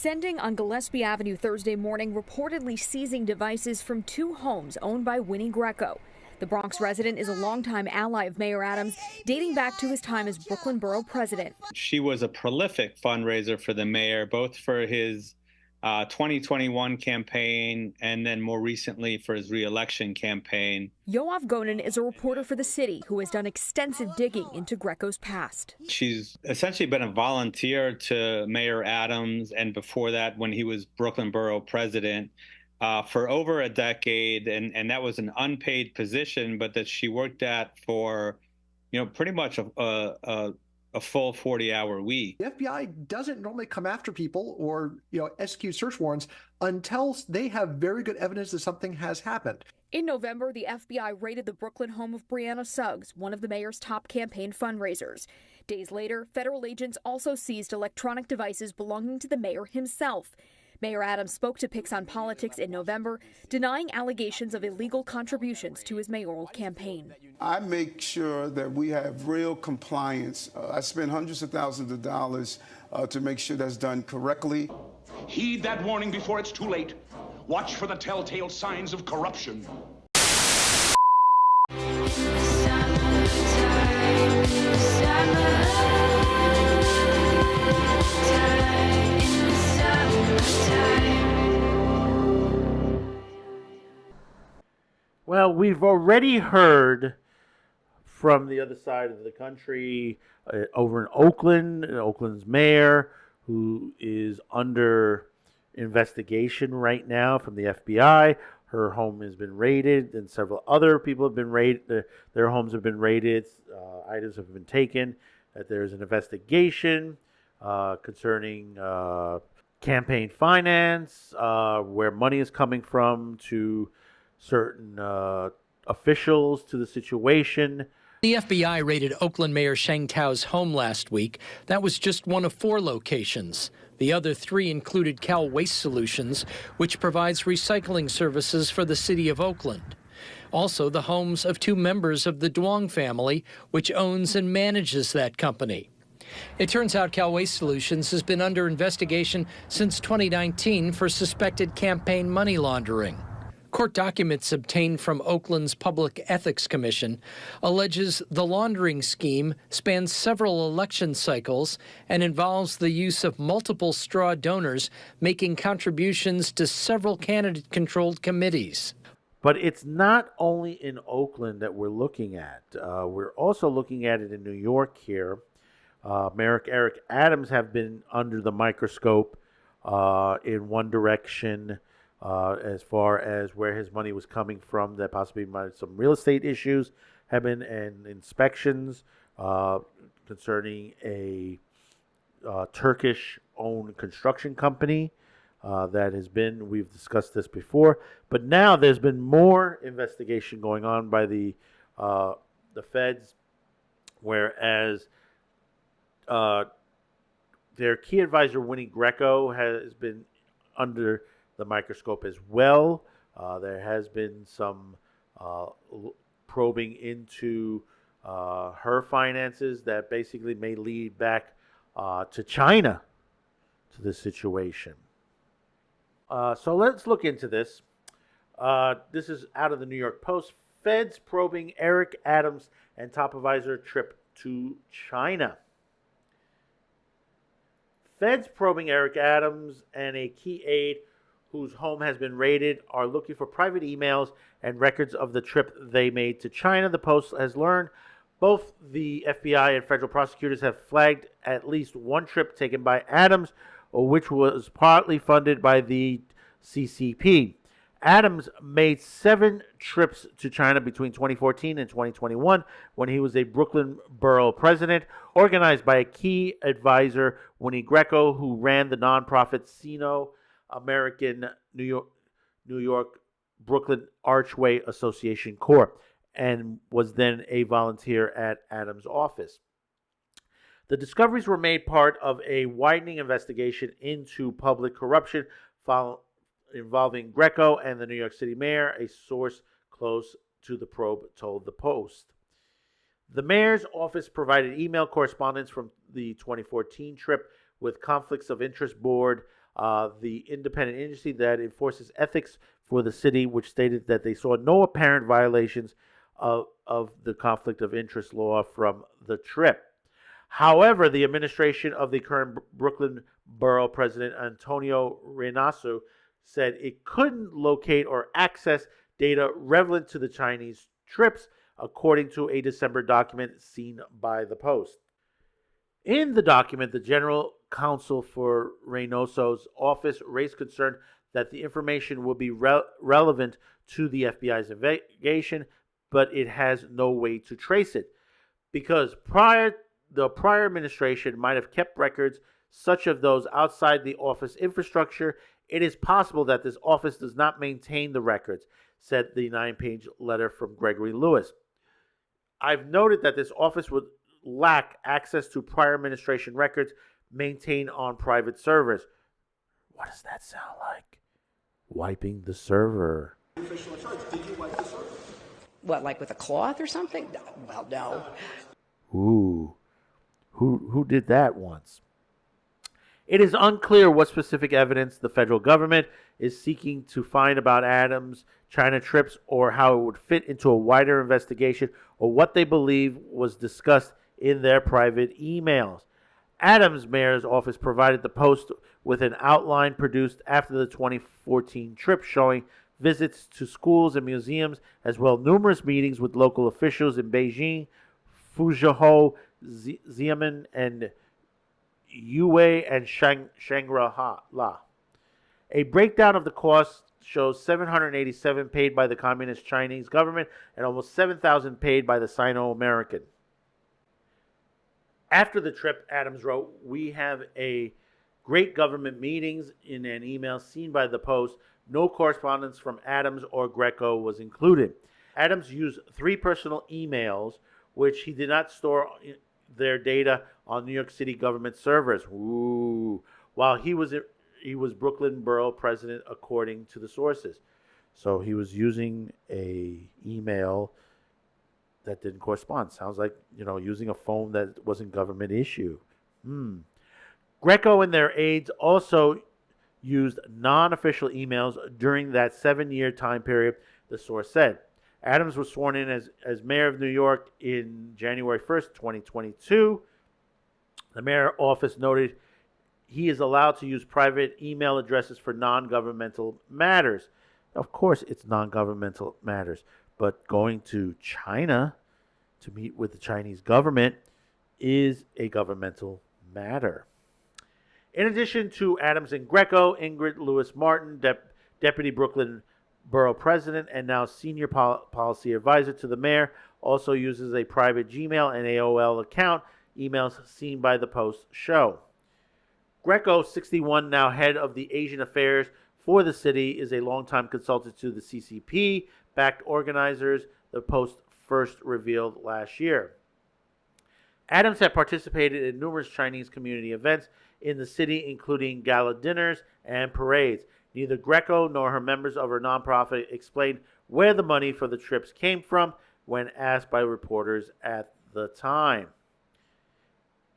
descending on Gillespie Avenue Thursday morning, reportedly seizing devices from two homes owned by Winnie Greco. The Bronx resident is a longtime ally of Mayor Adams, dating back to his time as Brooklyn Borough president. She was a prolific fundraiser for the mayor, both for his 2021 campaign and then more recently for his re-election campaign. Yoav Gonen is a reporter for the city who has done extensive digging into Greco's past. She's essentially been a volunteer to Mayor Adams, and before that, when he was Brooklyn Borough president, for over a decade, and that was an unpaid position, but that she worked at for, pretty much a full 40-hour week. The FBI doesn't normally come after people or, execute search warrants until they have very good evidence that something has happened. In November, the FBI raided the Brooklyn home of Brianna Suggs, one of the mayor's top campaign fundraisers. Days later, federal agents also seized electronic devices belonging to the mayor himself. Mayor Adams spoke to Picks on Politics in November, denying allegations of illegal contributions to his mayoral campaign. I make sure that we have real compliance. I spend hundreds of thousands of dollars to make sure that's done correctly. Heed that warning before it's too late. Watch for the telltale signs of corruption. Well, we've already heard from the other side of the country, over in Oakland, Oakland's mayor, who is under investigation right now from the FBI. Her home has been raided, and several other people have been raided. Their homes have been raided. Items have been taken. That there's an investigation concerning campaign finance, where money is coming from to certain officials to the situation. The FBI raided Oakland Mayor Sheng Tao's home last week. That was just one of 4 locations. The other 3 included Cal Waste Solutions, which provides recycling services for the city of Oakland. Also, the homes of 2 members of the Duong family, which owns and manages that company. It turns out Cal Waste Solutions has been under investigation since 2019 for suspected campaign money laundering. Court documents obtained from Oakland's Public Ethics Commission alleges the laundering scheme spans several election cycles and involves the use of multiple straw donors making contributions to several candidate-controlled committees. But it's not only in Oakland that we're looking at. We're also looking at it in New York here. Mayor Eric Adams have been under the microscope in one direction, as far as where his money was coming from, that possibly might have some real estate issues have been, and inspections concerning a Turkish-owned construction company that has been, we've discussed this before, but now there's been more investigation going on by the feds, whereas their key advisor, Winnie Greco, has been under the microscope as well. There has been some probing into her finances that basically may lead back to China to this situation. So let's look into this. This is out of the New York Post. Feds probing Eric Adams and top advisor trip to China. Feds probing Eric Adams and a key aide whose home has been raided are looking for private emails and records of the trip they made to China. The Post has learned both the FBI and federal prosecutors have flagged at least one trip taken by Adams, which was partly funded by the CCP. Adams made 7 trips to China between 2014 and 2021 when he was a Brooklyn Borough president, organized by a key advisor, Winnie Greco, who ran the nonprofit Sino-American New York Brooklyn Archway Association Corps, and was then a volunteer at Adams' office. The discoveries were made part of a widening investigation into public corruption involving Greco and the New York City mayor, a source close to the probe told the Post. The mayor's office provided email correspondence from the 2014 trip with conflicts of interest board The independent agency that enforces ethics for the city, which stated that they saw no apparent violations of the conflict of interest law from the trip. However, the administration of the current Brooklyn Borough President Antonio Reynoso said it couldn't locate or access data relevant to the Chinese trips, according to a December document seen by the Post. In the document, the general counsel for Reynoso's office raised concern that the information will be relevant to the FBI's investigation, but it has no way to trace it because the prior administration might have kept records such as those outside the office infrastructure. It is possible that this office does not maintain the records, said the 9-page letter from Gregory Lewis. I've noted that this office would lack access to prior administration records maintained on private servers. What does that sound like? Wiping the server. Did you wipe the server? What, like with a cloth or something? Well, no. Ooh. Who did that once? It is unclear what specific evidence the federal government is seeking to find about Adams' China trips or how it would fit into a wider investigation or what they believe was discussed in their private emails. Adams' mayor's office provided the Post with an outline produced after the 2014 trip showing visits to schools and museums, as well as numerous meetings with local officials in Beijing, Fuzhou, Xiamen, and Yue and Shangri-La. A breakdown of the costs shows $787 paid by the Communist Chinese government and almost $7,000 paid by the Sino-American. After the trip, Adams wrote, "We have a great government meetings," in an email seen by the Post. No correspondence from Adams or Greco was included. Adams used 3 personal emails, which he did not store their data on New York City government servers. Ooh. While he was Brooklyn Borough President, according to the sources. So he was using a email that didn't correspond. Sounds like, using a phone that wasn't government issue. Greco and their aides also used non-official emails during that 7-year time period, the source said. Adams was sworn in as mayor of New York in January 1st, 2022. The mayor's office noted he is allowed to use private email addresses for non-governmental matters. Of course, it's non-governmental matters, but going to China to meet with the Chinese government is a governmental matter. In addition to Adams and Greco, Ingrid Lewis Martin, Deputy Brooklyn Borough President and now Senior Policy Advisor to the Mayor, also uses a private Gmail and AOL account, emails seen by the Post show. Greco, 61, now head of the Asian Affairs for the city, is a longtime consultant to the CCP-backed organizers, the Post first revealed last year. Adams had participated in numerous Chinese community events in the city, including gala dinners and parades. Neither Greco nor her members of her nonprofit explained where the money for the trips came from when asked by reporters at the time.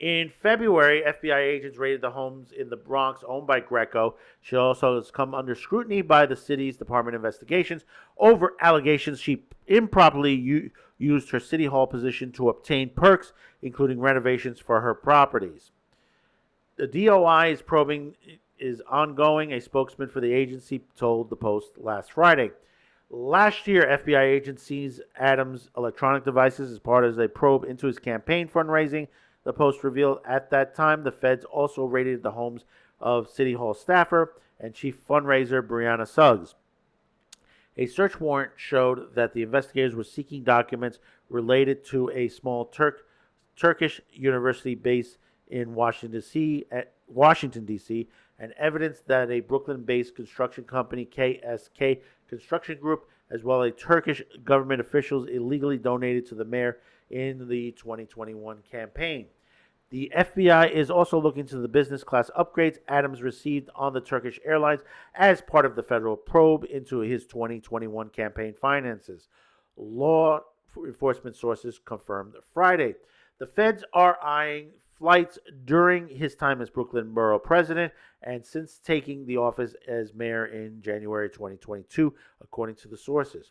In February, FBI agents raided the homes in the Bronx owned by Greco. She also has come under scrutiny by the city's Department of Investigations over allegations she improperly used her city hall position to obtain perks, including renovations for her properties. The DOI's probing is ongoing, a spokesman for the agency told the Post last Friday. Last year, FBI agents seized Adams' electronic devices as part of a probe into his campaign fundraising. The Post revealed at that time the feds also raided the homes of City Hall staffer and chief fundraiser Brianna Suggs. A search warrant showed that the investigators were seeking documents related to a small Turkish university based in Washington, D.C., and evidence that a Brooklyn-based construction company, KSK Construction Group, as well as Turkish government officials illegally donated to the mayor in the 2021 campaign. The FBI is also looking to the business class upgrades Adams received on the Turkish Airlines as part of the federal probe into his 2021 campaign finances. Law enforcement sources confirmed Friday. The feds are eyeing flights during his time as Brooklyn Borough President and since taking the office as mayor in January 2022, according to the sources.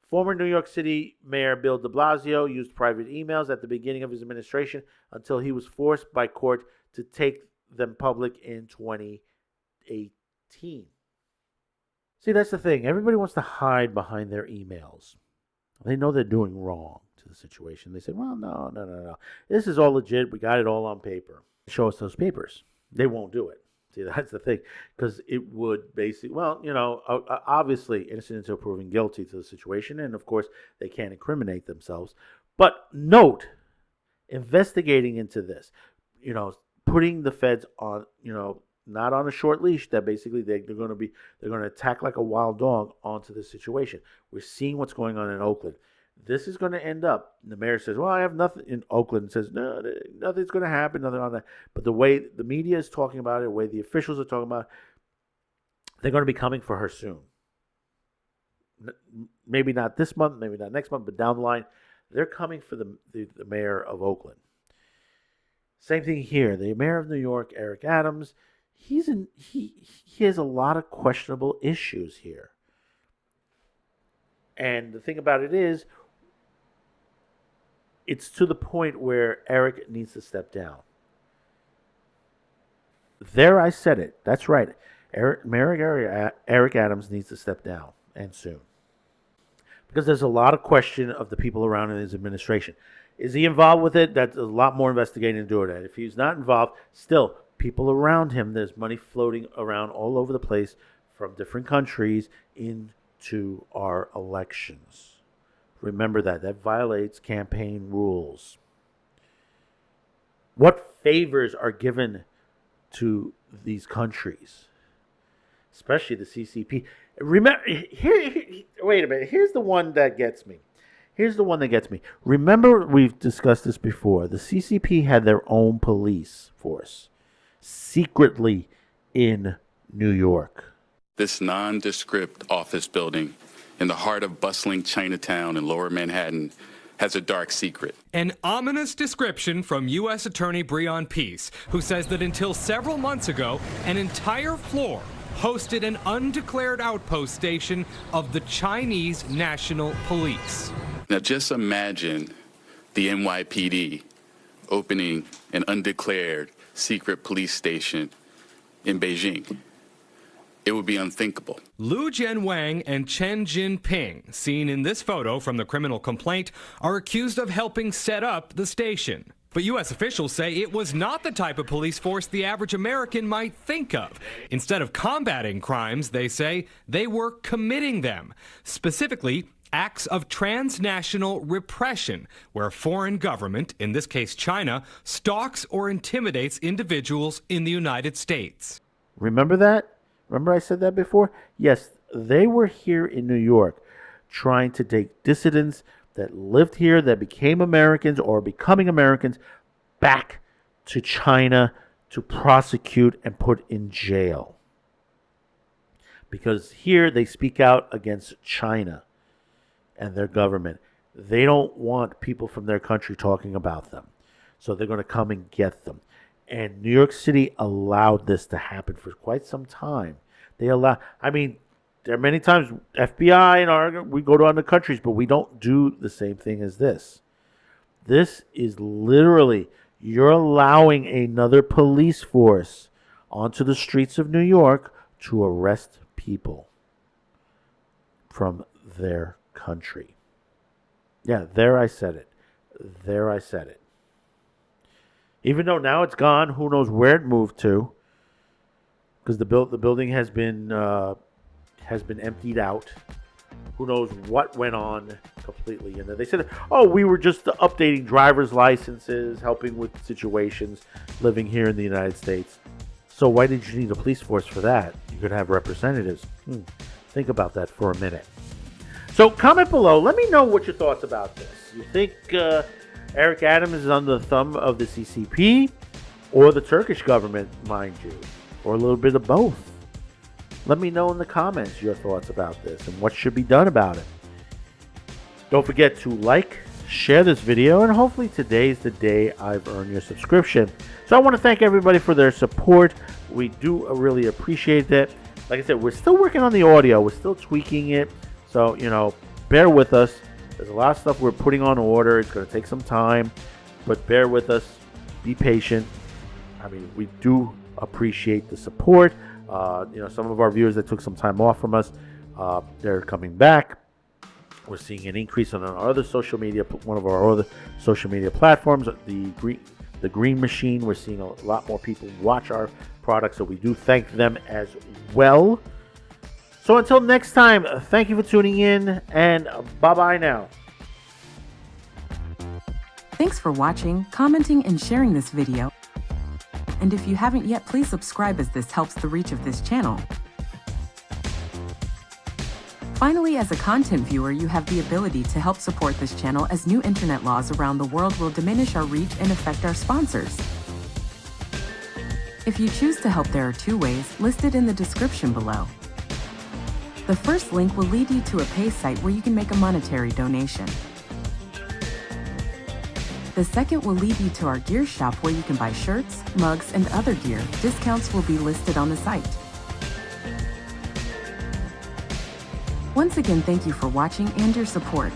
Former New York City Mayor Bill de Blasio used private emails at the beginning of his administration until he was forced by court to take them public in 2018. See, that's the thing. Everybody wants to hide behind their emails. They know they're doing wrong to the situation. They say, well, no. This is all legit. We got it all on paper. Show us those papers. They won't do it. See, that's the thing. Because it would basically, obviously innocent until proven guilty to the situation. And, of course, they can't incriminate themselves. But note, investigating into this, putting the feds on, not on a short leash, that basically they're going to attack like a wild dog onto the situation. We're seeing what's going on in Oakland. This is going to end up, the mayor says, well, I have nothing. In Oakland says, no, nothing's going to happen, nothing on that. But the way the media is talking about it, the way the officials are talking about it, they're going to be coming for her soon. Maybe not this month, maybe not next month, but down the line, they're coming for the mayor of Oakland. Same thing here. The mayor of New York, Eric Adams, he has a lot of questionable issues here. And the thing about it is, it's to the point where Eric needs to step down. There, I said it. That's right. Eric Adams needs to step down, and soon. Because there's a lot of question of the people around in his administration. Is he involved with it? That's a lot more investigating to do it. If he's not involved, still, people around him, there's money floating around all over the place from different countries into our elections. Remember that. That violates campaign rules. What favors are given to these countries? Especially the CCP. Remember, wait a minute. Here's the one that gets me. Remember, we've discussed this before. The CCP had their own police force secretly in New York. This nondescript office building in the heart of bustling Chinatown in Lower Manhattan has a dark secret. An ominous description from U.S. Attorney Breon Peace, who says that until several months ago, an entire floor hosted an undeclared outpost station of the Chinese National Police. Now just imagine the NYPD opening an undeclared secret police station in Beijing. It would be unthinkable. Lu Jianwang and Chen Jinping, seen in this photo from the criminal complaint, are accused of helping set up the station. But U.S. officials say it was not the type of police force the average American might think of. Instead of combating crimes, they say, they were committing them. Specifically, acts of transnational repression, where a foreign government, in this case China, stalks or intimidates individuals in the United States. Remember that? Remember I said that before? Yes, they were here in New York trying to take dissidents that lived here, that became Americans or becoming Americans, back to China to prosecute and put in jail. Because here they speak out against China and their government. They don't want people from their country talking about them. So they're going to come and get them. And New York City allowed this to happen for quite some time. There are many times FBI and we go to other countries, but we don't do the same thing as this. This is literally, you're allowing another police force onto the streets of New York to arrest people from their country. Yeah, there I said it. Even though now it's gone, who knows where it moved to? Because the building has been emptied out. Who knows what went on completely in there? They said, we were just updating driver's licenses, helping with situations, living here in the United States. So why did you need a police force for that? You could have representatives. Think about that for a minute. So comment below. Let me know what your thoughts about this. You think Eric Adams is under the thumb of the CCP or the Turkish government, mind you, or a little bit of both? Let me know in the comments your thoughts about this and what should be done about it. Don't forget to like, share this video, and hopefully today's the day I've earned your subscription. So I want to thank everybody for their support. We do really appreciate that. Like I said, we're still working on the audio. We're still tweaking it. So, bear with us. There's a lot of stuff we're putting on order. It's going to take some time, but bear with us. Be patient. I mean, we do appreciate the support. Some of our viewers that took some time off from us, they're coming back. We're seeing an increase on our other social media, one of our other social media platforms, the Green Machine. We're seeing a lot more people watch our products, so we do thank them as well. So until next time, thank you for tuning in, and bye-bye now. Thanks for watching, commenting, and sharing this video. And if you haven't yet, please subscribe, as this helps the reach of this channel. Finally, as a content viewer, you have the ability to help support this channel, as new internet laws around the world will diminish our reach and affect our sponsors. If you choose to help, there are 2 ways listed in the description below. The first link will lead you to a pay site where you can make a monetary donation. The second will lead you to our gear shop, where you can buy shirts, mugs, and other gear. Discounts will be listed on the site. Once again, thank you for watching and your support.